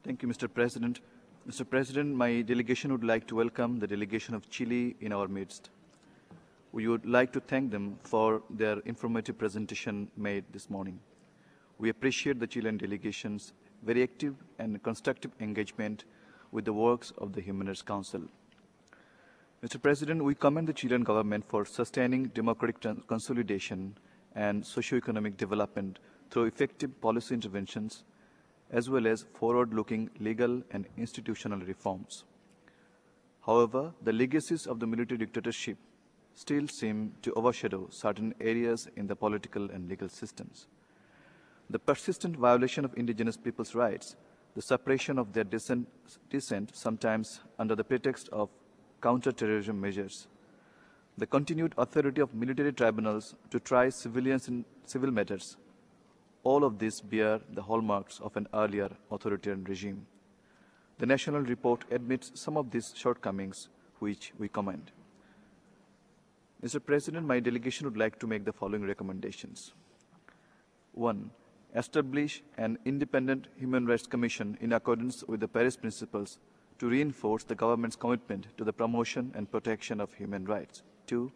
Thank you, Mr. President. Mr. President, my delegation would like to welcome the delegation of Chile in our midst. We would like to thank them for their informative presentation made this morning. We appreciate the Chilean delegation's very active and constructive engagement with the works of the Human Rights Council. Mr. President, we commend the Chilean government for sustaining democratic consolidation and socio-economic development through effective policy interventions, as well as forward-looking legal and institutional reforms. However, the legacies of the military dictatorship still seem to overshadow certain areas in the political and legal systems. The persistent violation of indigenous people's rights, the suppression of their dissent, sometimes under the pretext of counter-terrorism measures, the continued authority of military tribunals to try civilians in civil matters, all of this bear the hallmarks of an earlier authoritarian regime. The national report admits some of these shortcomings, which we commend. Mr. President, my delegation would like to make the following recommendations. 1. Establish an independent Human Rights Commission in accordance with the Paris Principles to reinforce the government's commitment to the promotion and protection of human rights. 2.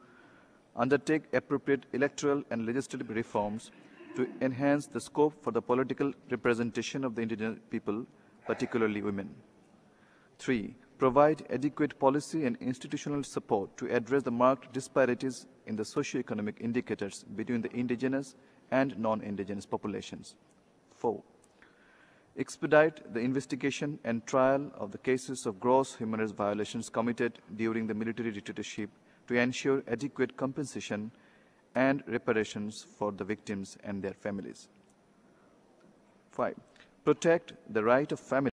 Undertake appropriate electoral and legislative reforms to enhance the scope for the political representation of the indigenous people, particularly women. 3. Provide adequate policy and institutional support to address the marked disparities in the socio-economic indicators between the indigenous and non-indigenous populations. 4. Expedite the investigation and trial of the cases of gross human rights violations committed during the military dictatorship to ensure adequate compensation and reparations for the victims and their families. 5. Protect the right of families